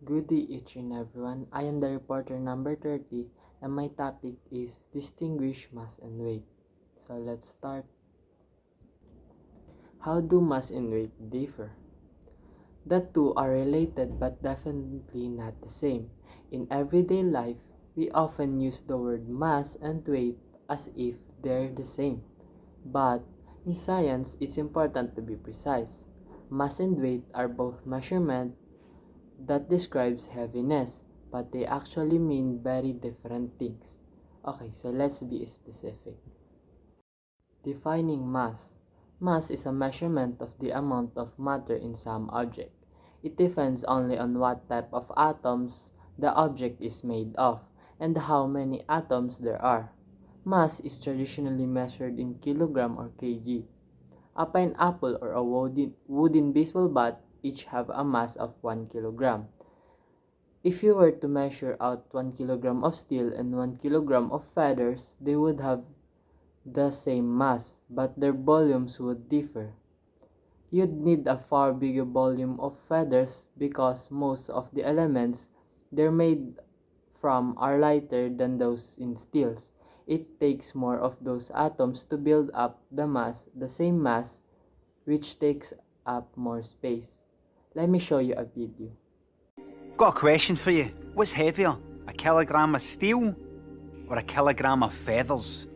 Good day each and everyone. I am the reporter number 30 and my topic is distinguish mass and weight. So let's start. How do mass and weight differ? The two are related but definitely not the same. In everyday life, we often use the word mass and weight as if they're the same. But in science, it's important to be precise. Mass and weight are both measurement that describes heaviness, but they actually mean very different things. Okay, so let's be specific. Defining mass. Mass is a measurement of the amount of matter in some object. It depends only on what type of atoms the object is made of and how many atoms there are. Mass is traditionally measured in kilogram or kg. A pineapple or a wooden baseball bat each have a mass of 1 kilogram. If you were to measure out 1 kilogram of steel and 1 kilogram of feathers, they would have the same mass, but their volumes would differ. You'd need a far bigger volume of feathers because most of the elements they're made from are lighter than those in steels. It takes more of those atoms to build up the same mass, which takes up more space. Let me show you a video. Got a question for you. What's heavier, a kilogram of steel or a kilogram of feathers?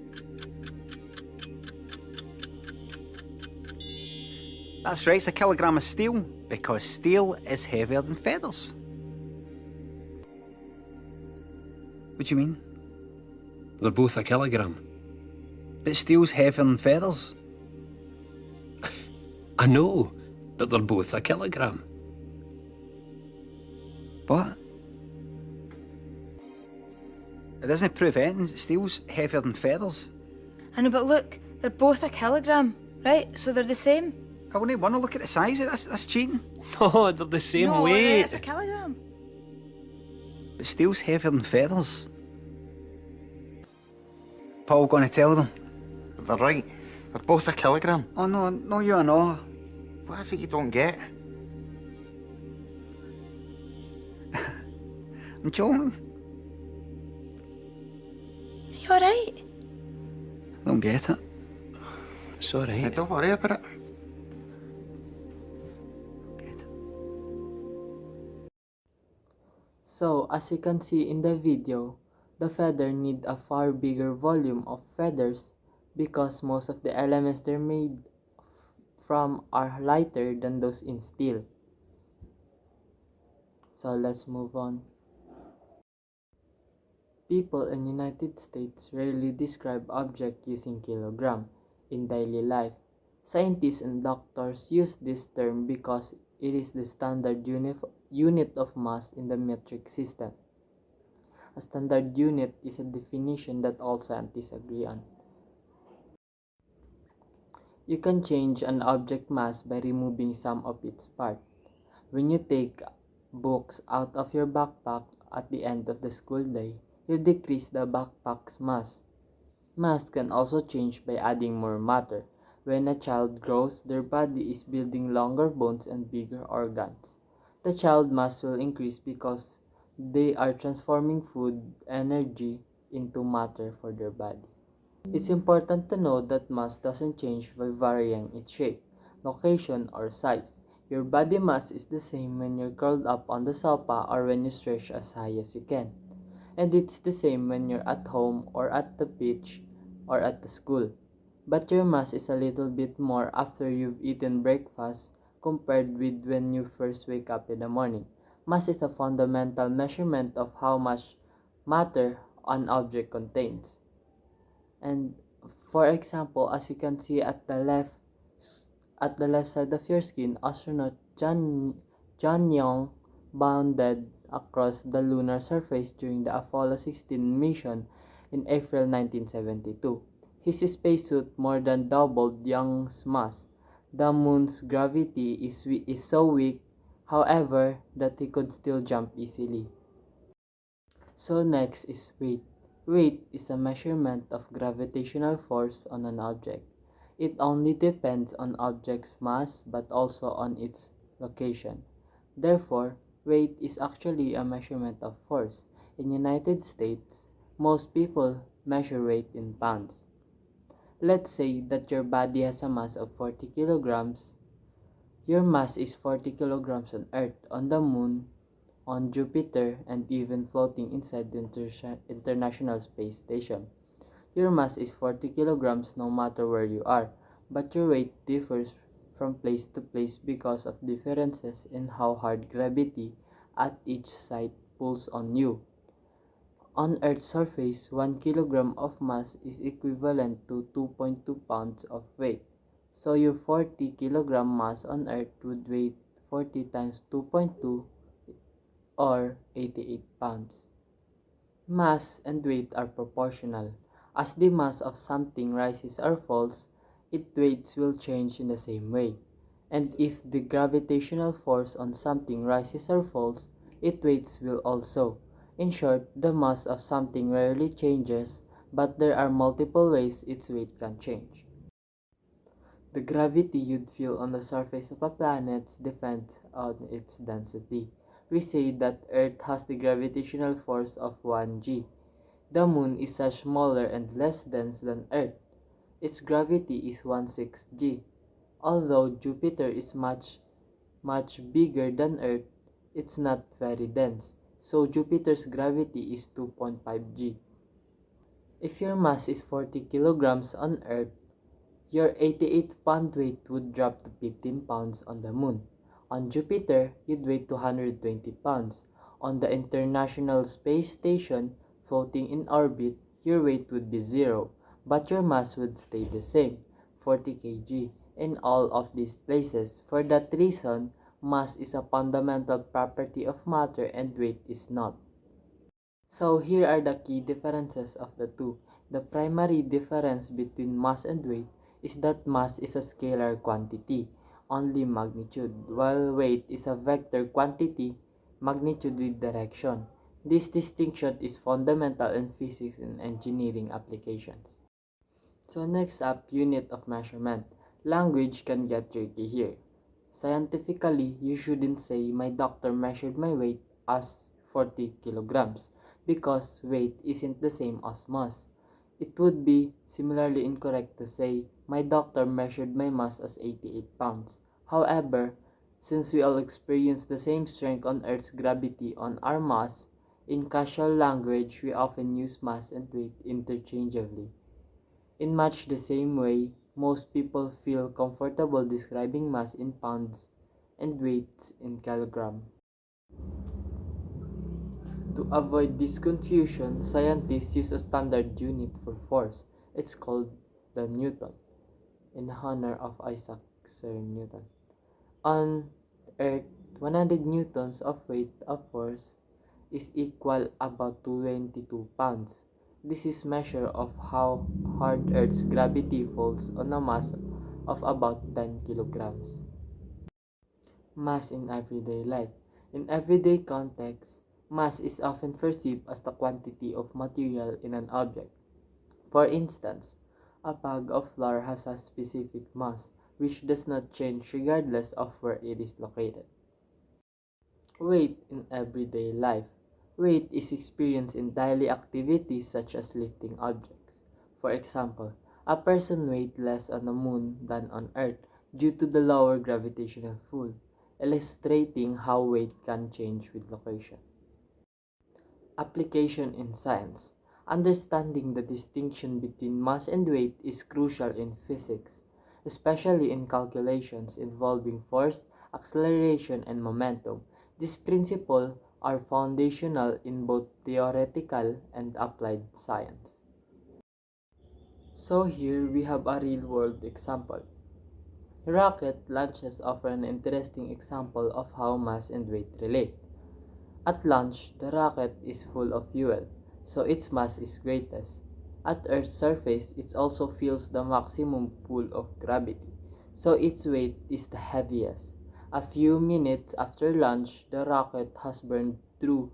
That's right, it's a kilogram of steel, because steel is heavier than feathers. What do you mean? They're both a kilogram. But steel's heavier than feathers. I know, but they're both a kilogram. What? It doesn't prove anything. Steel's heavier than feathers. I know, but look, they're both a kilogram, right? So they're the same. I wouldn't want to look at the size of this. That's cheating. No, they're the same no, weight. it's a kilogram. But steel's heavier than feathers. Paul gonna tell them? They're right. They're both a kilogram. Oh no, you are not. What is it you don't get? I'm joking. Are you alright? I don't get it. It's Hey, alright. don't worry about it. Get it. So, as you can see in the video, the feather need a far bigger volume of feathers because most of the elements they're made from are lighter than those in steel. So let's move on. People in United States rarely describe object using kilogram in daily life. Scientists and doctors use this term because it is the standard unit of mass in the metric system. A standard unit is a definition that all scientists agree on. You can change an object mass by removing some of its part. When you take books out of your backpack at the end of the school day, you decrease the backpack's mass. Mass can also change by adding more matter. When a child grows, their body is building longer bones and bigger organs. The child mass will increase because they are transforming food energy into matter for their body. It's important to note that mass doesn't change by varying its shape, location, or size. Your body mass is the same when you're curled up on the sofa or when you stretch as high as you can. And it's the same when you're at home or at the beach or at the school. But your mass is a little bit more after you've eaten breakfast compared with when you first wake up in the morning. Mass is a fundamental measurement of how much matter an object contains. And for example, as you can see at the left side of your screen, astronaut John Young bounded across the lunar surface during the Apollo 16 mission in April 1972. His spacesuit more than doubled Young's mass. The moon's gravity is so weak, however, that he could still jump easily. So next is weight. Weight is a measurement of gravitational force on an object. It only depends on object's mass but also on its location. Therefore, Weight is actually a measurement of force. In United States, most people measure weight in pounds. Let's say that your body has a mass of 40 kilograms. Your mass is 40 kilograms on Earth, on the Moon, on Jupiter, and even floating inside the International Space Station. Your mass is 40 kilograms no matter where you are, but your weight differs from place to place because of differences in how hard gravity at each site pulls on you. On Earth's surface, 1 kilogram of mass is equivalent to 2.2 pounds of weight. So your 40 kilogram mass on Earth would weigh 40 times 2.2 or 88 pounds. Mass and weight are proportional. As the mass of something rises or falls, its weight will change in the same way. And if the gravitational force on something rises or falls, its weight will also. In short, the mass of something rarely changes, but there are multiple ways its weight can change. The gravity you'd feel on the surface of a planet depends on its density. We say that Earth has the gravitational force of 1 g. The Moon is much smaller and less dense than Earth. Its gravity is 1/6 g. Although Jupiter is much bigger than Earth, it's not very dense, so Jupiter's gravity is 2.5 g. If your mass is 40 kilograms on Earth, your 88-pound weight would drop to 15 pounds on the Moon. On Jupiter, you'd weigh 220 pounds. On the International Space Station, floating in orbit, your weight would be 0, but your mass would stay the same, 40 kg, in all of these places. For that reason, mass is a fundamental property of matter and weight is not. So here are the key differences of the two. The primary difference between mass and weight is that mass is a scalar quantity, only magnitude, while weight is a vector quantity, magnitude with direction. This distinction is fundamental in physics and engineering applications. So next up, unit of measurement. Language can get tricky here. Scientifically, you shouldn't say my doctor measured my weight as 40 kilograms because weight isn't the same as mass. It would be similarly incorrect to say my doctor measured my mass as 88 pounds. However, since we all experience the same strength on Earth's gravity on our mass, in casual language we often use mass and weight interchangeably. In much the same way, most people feel comfortable describing mass in pounds and weight in kilogram. To avoid this confusion, scientists use a standard unit for force. It's called the Newton, in honor of Isaac Sir Newton. On Earth, 100 newtons of weight of force is equal about 22 pounds. This is measure of how hard Earth's gravity falls on a mass of about 10 kilograms. Mass in everyday life. In everyday context, mass is often perceived as the quantity of material in an object. For instance, a bag of flour has a specific mass, which does not change regardless of where it is located. Weight in everyday life. Weight is experienced in daily activities such as lifting objects. For example, a person weighs less on the Moon than on Earth due to the lower gravitational pull, illustrating how weight can change with location. Application in science. Understanding the distinction between mass and weight is crucial in physics, especially in calculations involving force, acceleration, and momentum. These principles are foundational in both theoretical and applied science. So here we have a real-world example. Rocket launches offer an interesting example of how mass and weight relate. At launch, the rocket is full of fuel, so its mass is greatest. At Earth's surface, it also feels the maximum pull of gravity, so its weight is the heaviest. A few minutes after launch, the rocket has burned through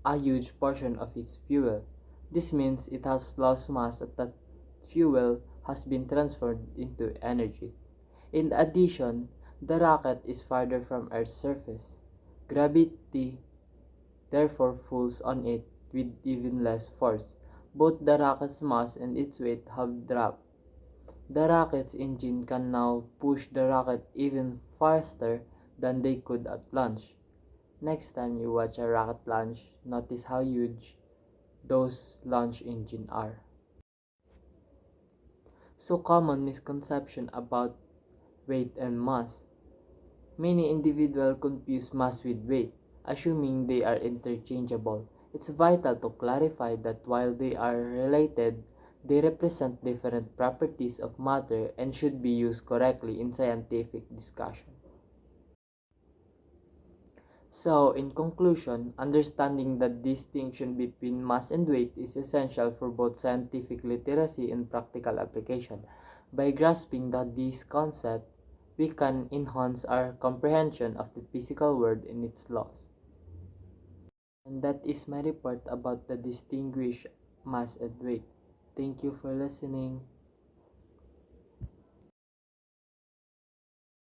a huge portion of its fuel. This means it has lost mass as that fuel has been transformed into energy. In addition, the rocket is farther from Earth's surface. Gravity therefore pulls on it with even less force. Both the rocket's mass and its weight have dropped. The rocket's engine can now push the rocket even faster than they could at launch. Next time you watch a rocket launch, notice how huge those launch engines are. So common misconception about weight and mass. Many individuals confuse mass with weight, assuming they are interchangeable. It's vital to clarify that while they are related, they represent different properties of matter and should be used correctly in scientific discussion. So, in conclusion, understanding the distinction between mass and weight is essential for both scientific literacy and practical application. By grasping these concepts, we can enhance our comprehension of the physical world and its laws. And that is my report about the distinguished mass and weight. Thank you for listening.